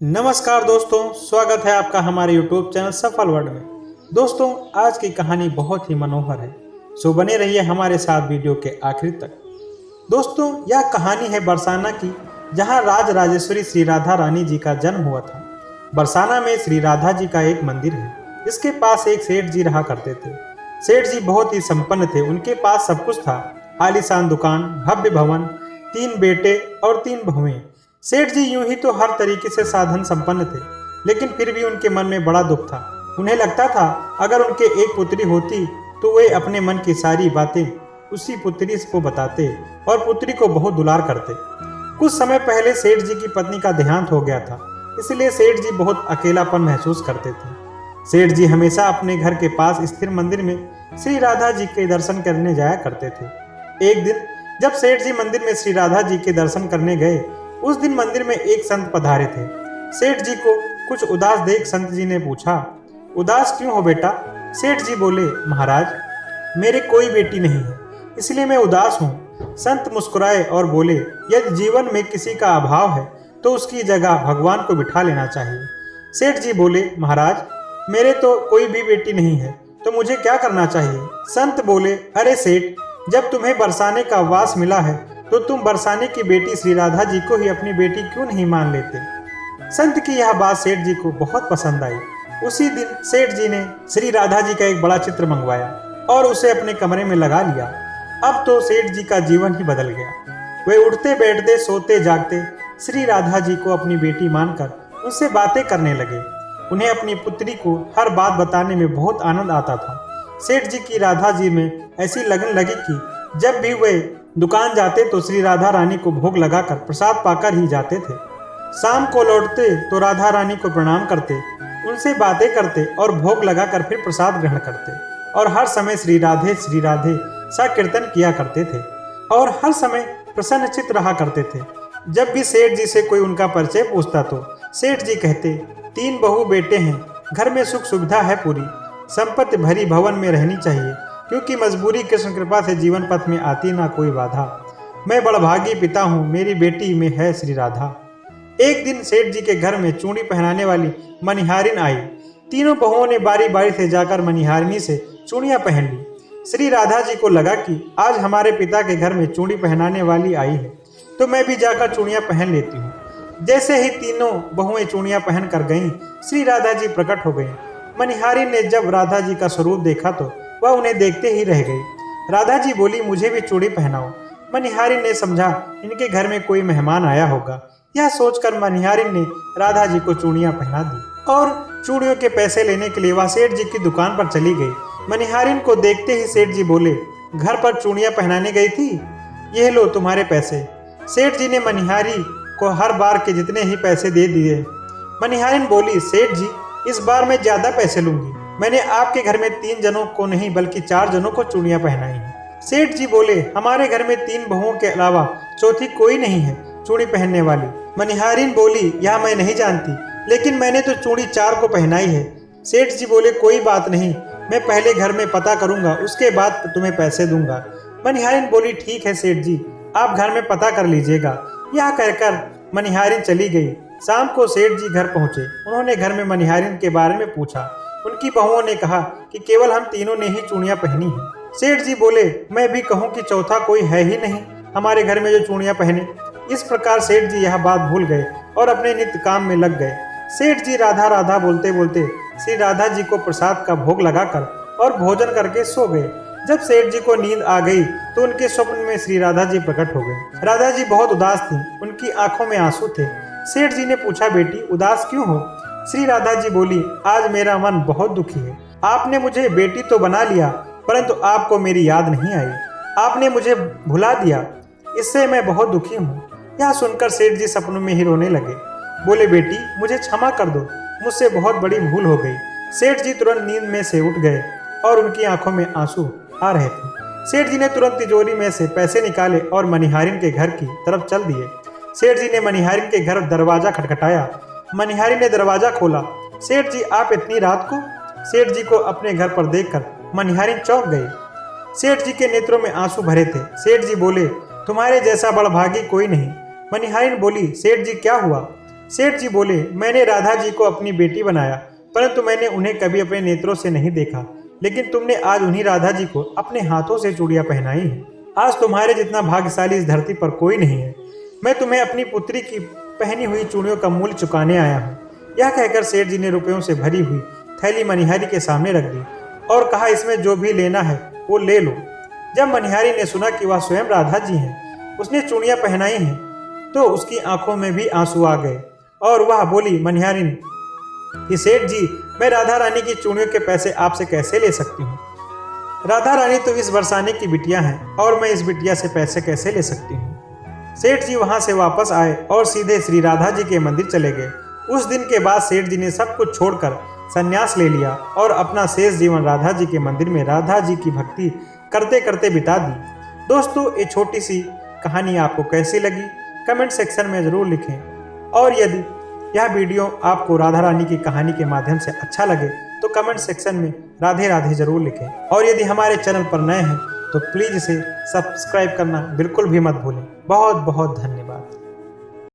नमस्कार दोस्तों, स्वागत है आपका हमारे YouTube चैनल सफल वर्ल्ड में। दोस्तों, आज की कहानी बहुत ही मनोहर है, सो बने रहिए हमारे साथ वीडियो के आखिर तक। दोस्तों, यह कहानी है बरसाना की, जहां राज राजेश्वरी श्री राधा रानी जी का जन्म हुआ था। बरसाना में श्री राधा जी का एक मंदिर है। इसके पास एक सेठ जी रहा करते थे। सेठ जी बहुत ही संपन्न थे, उनके पास सब कुछ था। आलीशान दुकान, भव्य भवन, 3 बेटे और 3 बहुएं। सेठ जी यूं ही तो हर तरीके से साधन संपन्न थे, लेकिन फिर भी उनके मन में बड़ा दुख था। उन्हें लगता था अगर उनके एक पुत्री होती तो वे अपने मन की सारी बातें उसी पुत्री को बताते और पुत्री को बहुत दुलार करते। कुछ समय पहले सेठ जी की पत्नी का देहांत हो गया था, इसलिए सेठ जी बहुत अकेलापन महसूस करते थे। सेठ जी हमेशा अपने घर के पास स्थिर मंदिर में श्री राधा जी के दर्शन करने जाया करते थे। एक दिन जब सेठ जी मंदिर में श्री राधा जी के दर्शन करने गए, उस दिन मंदिर में एक संत पधारे थे। सेठ जी को कुछ उदास देख संत जी ने पूछा, उदास क्यों हो बेटा? सेठ जी बोले, महाराज, मेरे कोई बेटी नहीं है, इसलिए मैं उदास हूँ। संत मुस्कुराए और बोले, यदि जीवन में किसी का अभाव है तो उसकी जगह भगवान को बिठा लेना चाहिए। सेठ जी बोले, महाराज, मेरे तो कोई भी बेटी नहीं है, तो मुझे क्या करना चाहिए? संत बोले, अरे सेठ, जब तुम्हें बरसाने का वास मिला है तो तुम बरसाने की बेटी श्री राधा जी को ही अपनी बेटी क्यों नहीं मान लेते? संत की यह बात सेठ जी को बहुत पसंद आई। उसी दिन सेठ जी ने श्री राधा जी का एक बड़ा चित्र मंगवाया और उसे अपने कमरे में लगा लिया। अब तो सेठ जी का जीवन ही बदल गया। वे उठते बैठते सोते जागते श्री राधा जी को अपनी बेटी मानकर उनसे बातें करने लगे। उन्हें अपनी पुत्री को हर बात बताने में बहुत आनंद आता था। सेठ जी की राधा जी में ऐसी लगन लगी कि जब भी वे दुकान जाते तो श्री राधा रानी को भोग लगाकर प्रसाद पाकर ही जाते थे। शाम को लौटते तो राधा रानी को प्रणाम करते, उनसे बातें करते और भोग लगाकर फिर प्रसाद ग्रहण करते और हर समय श्री राधे सा कीर्तन किया करते थे और हर समय प्रसन्नचित्त रहा करते थे। जब भी सेठ जी से कोई उनका परिचय पूछता तो सेठ जी कहते, 3 बहू बेटे हैं, घर में सुख सुविधा है पूरी, संपत्ति भरी भवन में रहनी चाहिए, क्योंकि मजबूरी कृष्ण कृपा से जीवन पथ में आती ना कोई बाधा। मैं बड़भागी पिता हूँ, मेरी बेटी में है श्री राधा। एक दिन सेठ जी के घर में चूड़ी पहनाने वाली मनिहारिन आई। तीनों बहुओं ने बारी बारी से जाकर मनिहारिनी से चूड़ियां पहन ली। श्री राधा जी को लगा कि आज हमारे पिता के घर में चूड़ी पहनाने वाली आई है, तो मैं भी जाकर चूड़ियां पहन लेती हूँ। जैसे ही तीनों बहुएं चूड़ियां पहन कर गईं, श्री राधा जी प्रकट हो गईं। मनिहारिन ने जब राधा जी का स्वरूप देखा तो वह उन्हें देखते ही रह गई। राधा जी बोली, मुझे भी चूड़ी पहनाओ। मनिहारिन ने समझा इनके घर में कोई मेहमान आया होगा। यह सोचकर मनिहारिन ने राधा जी को चूड़ियां पहना दी और चूड़ियों के पैसे लेने के लिए वह सेठ जी की दुकान पर चली गई। मनिहारिन को देखते ही सेठ जी बोले, घर पर चूड़ियां पहनाने गई थी, यह लो तुम्हारे पैसे। सेठ जी ने मनिहारी को हर बार के जितने ही पैसे दे दिए। मनिहारिन बोली, सेठ जी, इस बार मैं ज्यादा पैसे लूंगी। मैंने आपके घर में 3 जनों को नहीं बल्कि 4 जनों को चूड़ियां पहनाई हैं। सेठ जी बोले, हमारे घर में 3 बहुओं के अलावा चौथी कोई नहीं है चूड़ी पहनने वाली। मनिहारिन बोली, यह मैं नहीं जानती, लेकिन मैंने तो चूड़ी 4 को पहनाई है। सेठ जी बोले, कोई बात नहीं, मैं पहले घर में पता करूंगा, उसके बाद तुम्हें पैसे दूंगा। मनिहारिन बोली, ठीक है सेठ जी, आप घर में पता कर लीजिएगा। यह कहकर मनिहारिन चली गई। शाम को सेठ जी घर पहुंचे। उन्होंने घर में मनिहारिन के बारे में पूछा। उनकी बहुओं ने कहा कि केवल हम तीनों ने ही चूड़ियां पहनी हैं। सेठ जी बोले, मैं भी कहूं कि चौथा कोई है ही नहीं हमारे घर में जो चूड़ियां पहने। इस प्रकार सेठ जी यह बात भूल गए और अपने नित्य काम में लग गए। सेठ जी राधा राधा बोलते बोलते श्री राधा जी को प्रसाद का भोग लगाकर और भोजन करके सो गए। जब सेठ जी को नींद आ गई तो उनके स्वप्न में श्री राधा जी प्रकट हो गई। राधा जी बहुत उदास थी, उनकी आंखों में आंसू थे। सेठ जी ने पूछा, बेटी उदास क्यों हो? श्री राधा जी बोली, आज मेरा मन बहुत दुखी है। आपने मुझे बेटी तो बना लिया, परंतु आपको मेरी याद नहीं आई। आपने मुझे भुला दिया, इससे मैं बहुत दुखी हूँ। यह सुनकर सेठ जी सपनों में ही रोने लगे। बोले, बेटी मुझे क्षमा कर दो, मुझसे बहुत बड़ी भूल हो गई। सेठ जी तुरंत नींद में से उठ गए और उनकी आंखों में आंसू आ रहे थे। सेठ जी ने तुरंत तिजोरी में से पैसे निकाले और मनिहारिन के घर की तरफ चल दिए। सेठ जी ने मनिहारिन के घर दरवाजा खटखटाया। मनिहारिन ने दरवाजा खोला। सेठ जी, आप इतनी रात को? सेठ जी को अपने घर पर देखकर मनिहारिन चौंक गई। सेठ जी के नेत्रों में आंसू भरे थे। सेठ जी बोले, तुम्हारे जैसा बड़भागी कोई नहीं। मनिहारिन बोली, सेठ जी क्या हुआ? सेठ जी बोले, मैंने राधा जी को अपनी बेटी बनाया, परंतु मैंने उन्हें कभी अपने नेत्रों से नहीं देखा, लेकिन तुमने आज उन्हीं राधा जी को अपने हाथों से चूड़ियां पहनाई हैं। आज तुम्हारे जितना भाग्यशाली इस धरती पर कोई नहीं है। मैं तुम्हें अपनी पुत्री की पहनी हुई चूड़ियों का मूल्य चुकाने आया हूँ। यह कहकर सेठ जी ने रुपयों से भरी हुई थैली मनिहारी के सामने रख दी और कहा, इसमें जो भी लेना है वो ले लो। जब मनिहारी ने सुना कि वह स्वयं राधा जी हैं, उसने चूड़ियां पहनाई हैं, तो उसकी आंखों में भी आंसू आ गए और वह बोली मनिहारिन कि सेठ जी, मैं राधा रानी की चूड़ियों के पैसे आपसे कैसे ले सकती हूँ। राधा रानी तो इस बरसाने की बिटिया हैं और मैं इस बिटिया से पैसे कैसे ले सकती हूँ। सेठ जी वहां से वापस आए और सीधे श्री राधा जी के मंदिर चले गए। उस दिन के बाद सेठ जी ने सब कुछ छोड़कर संन्यास ले लिया और अपना शेष जीवन राधा जी के मंदिर में राधा जी की भक्ति करते करते बिता दी। दोस्तों, ये छोटी सी कहानी आपको कैसी लगी कमेंट सेक्शन में ज़रूर लिखें और यदि यह वीडियो आपको राधा रानी की कहानी के माध्यम से अच्छा लगे तो कमेंट सेक्शन में राधे राधे जरूर लिखें और यदि हमारे चैनल पर नए हैं तो प्लीज़ इसे सब्सक्राइब करना बिल्कुल भी मत भूलें। बहुत बहुत धन्यवाद।